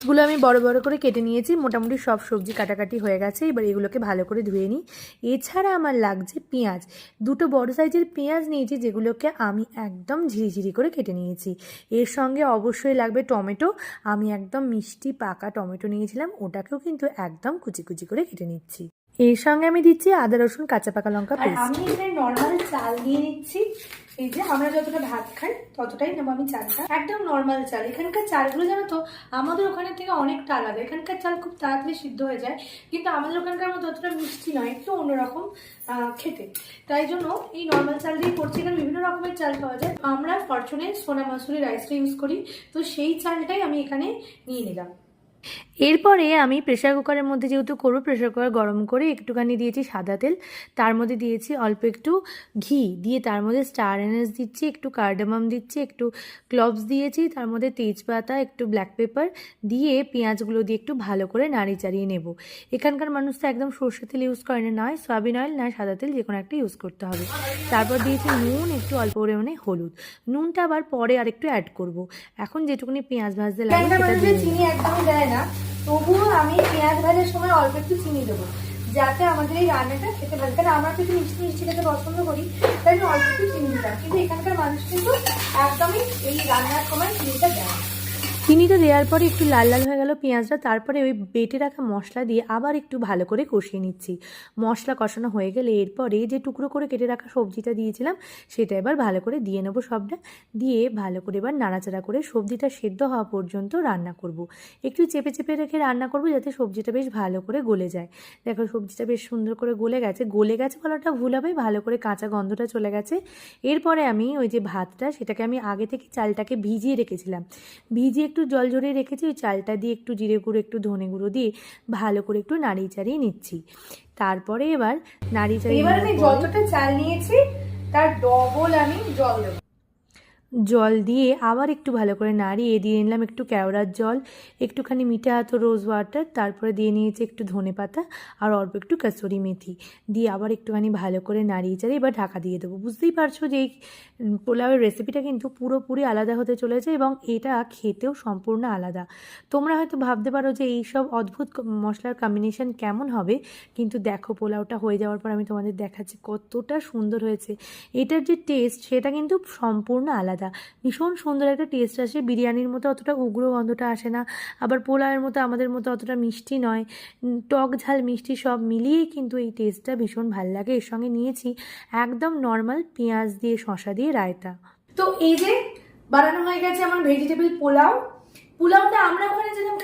গুলো আমি বড় বড় করে কেটে নিয়েছি, মোটামুটি সব সবজি কাটাকাটি হয়ে গেছে। এবার এগুলোকে ভালো করে ধুয়ে নিই। এছাড়া আমার লাগছে পেঁয়াজ, দুটো বড় সাইজের পেঁয়াজ নিয়েছি, যেগুলোকে আমি একদম ঝিরিঝিরি করে কেটে নিয়েছি। এর সঙ্গে অবশ্যই লাগবে টমেটো, আমি একদম মিষ্টি পাকা টমেটো নিয়েছিলাম, ওটাকেও কিন্তু একদম কুচি কুচি করে কেটে নিচ্ছি। এর সঙ্গে আমি দিচ্ছি আদা রসুন কাঁচা পাকা লঙ্কা পেস্ট। আমি এখানে নর্মাল চাল দিয়ে নিচ্ছি, এই যে আমরা যতটা ভাত খাই ততটাই নেবো আমি চালটা, একদম নর্মাল চাল। এখানকার চালগুলো জানো তো আমাদের ওখানের থেকে অনেকটা আলাদা, এখানকার চাল খুব তাড়াতাড়ি সিদ্ধ হয়ে যায়, কিন্তু আমাদের ওখানকার মতো অতটা মিষ্টি নয়, একটু অন্যরকম খেতে। তাই জন্য এই নর্মাল চাল দিয়ে করছি। এখানে বিভিন্ন রকমের চাল পাওয়া যায়, আমরা ফরচুনের সোনা মাসুরি রাইসটা ইউজ করি, তো সেই চালটাই আমি এখানে নিয়ে নিলাম। এরপরে আমি প্রেশার কুকারের মধ্যে যেহেতু করবো, প্রেশার কুকার গরম করে একটুখানি দিয়েছি সাদা তেল, তার মধ্যে দিয়েছি অল্প একটু ঘি, দিয়ে তার মধ্যে স্টার এনার্স দিচ্ছি, একটু কার্ডামাম দিচ্ছি, একটু ক্লভস দিয়েছি, তার মধ্যে তেজপাতা, একটু ব্ল্যাক পেপার দিয়ে পেঁয়াজগুলো দিয়ে একটু ভালো করে নাড়ি চাড়িয়ে নেব। এখানকার মানুষ তো একদম সর্ষে তেল ইউজ করে না, নয় সয়াবিন অয়েল নয় সাদা তেল, যে কোনো একটা ইউজ করতে হবে। তারপর দিয়েছি নুন, একটু অল্প পরিমাণে হলুদ, নুনটা আবার পরে আর একটু অ্যাড করব। এখন যেটুকুনি পেঁয়াজ ভাজতে লাগে সেটা দিয়ে চিনি একদমই দেয় না, তবুও আমি পেঁয়াজ ভাজার সময় অল্প একটু চিনি দেবো, যাতে আমাদের এই রান্নাটা খেতে ভালো। কারণ আমরা তো একটু মিষ্টি মিষ্টি খেতে পছন্দ করি, তাই আমি অল্প একটু চিনি দিতাম, কিন্তু এখানকার মানুষ কিন্তু একদমই এই রান্নার সময় চিনিটা দেয়। চিনিটা দেওয়ার পরে একটু লাল লাল হয়ে গেল পেঁয়াজটা, তারপরে ওই বেটে রাখা মশলা দিয়ে আবার একটু ভালো করে কষিয়ে নিচ্ছি। মশলা কষানো হয়ে গেলে এরপরে যে টুকরো করে কেটে রাখা সবজিটা দিয়েছিলাম সেটা এবার ভালো করে দিয়ে নেবো সবটা, দিয়ে ভালো করে এবার নাড়াচাড়া করে সবজিটা সেদ্ধ হওয়া পর্যন্ত রান্না করব। একটু চেপে চেপে রেখে রান্না করব, যাতে সবজিটা বেশ ভালো করে গলে যায়। দেখো সবজিটা বেশ সুন্দর করে গলে গেছে বলাটা ভুল হবে, ভালো করে কাঁচা গন্ধটা চলে গেছে। এরপরে আমি ওই যে ভাতটা, সেটাকে আমি আগে থেকে চালটাকে ভিজিয়ে রেখেছিলাম, ভিজিয়ে একটু জল ঝরিয়ে রেখেছি, ওই চালটা দিয়ে একটু জিরে গুঁড়ো একটু ধনে গুঁড়ো দিয়ে ভালো করে একটু নাড়িয়ে চাড়িয়ে নিচ্ছি। তারপরে এবার নাড়িয়ে চাড়িয়ে এবার আমি যতটা চাল নিয়েছি তার ডবল আমি জল দেবো। জল দিয়ে আবার একটু ভালো করে নাড়িয়ে দিয়ে নিলাম একটু কেওড়ার জল, একটুখানি মিঠা আতো রোজ ওয়াটার, তারপরে দিয়ে নিয়েছি একটু ধনে পাতা আর অল্প একটু কাসুরি মেথি, দিয়ে আবার একটুখানি ভালো করে নাড়িয়ে চাড়িয়ে এবার ঢাকা দিয়ে দেবো। বুঝতেই পারছো যে এই পোলাওয়ের রেসিপিটা কিন্তু পুরোপুরি আলাদা হতে চলেছে, এবং এটা খেতেও সম্পূর্ণ আলাদা। তোমরা হয়তো ভাবতে পারো যে এইসব অদ্ভুত মশলার কম্বিনেশন কেমন হবে, কিন্তু দেখো পোলাওটা হয়ে যাওয়ার পর আমি তোমাদের দেখাচ্ছি কতটা সুন্দর হয়েছে। এটার যে টেস্ট সেটা কিন্তু সম্পূর্ণ আলাদা, ভীষণ সুন্দর একটা টেস্ট আসে। বিরিয়ানির মতো অতটা উগ্র গন্ধটা আসে না, আবার পোলাওয়ের মতো আমাদের মতো অতটা মিষ্টি নয়, টক ঝাল মিষ্টি সব মিলিয়েই কিন্তু এই টেস্টটা ভীষণ ভাল লাগে। এর সঙ্গে নিয়েছি একদম নর্মাল পেঁয়াজ দিয়ে শসা দিয়ে রায়তা। তো এই যে বানানো হয়ে গেছে আমার ভেজিটেবল পোলাও। পোলাওটা আমরা ওখানে যেরকম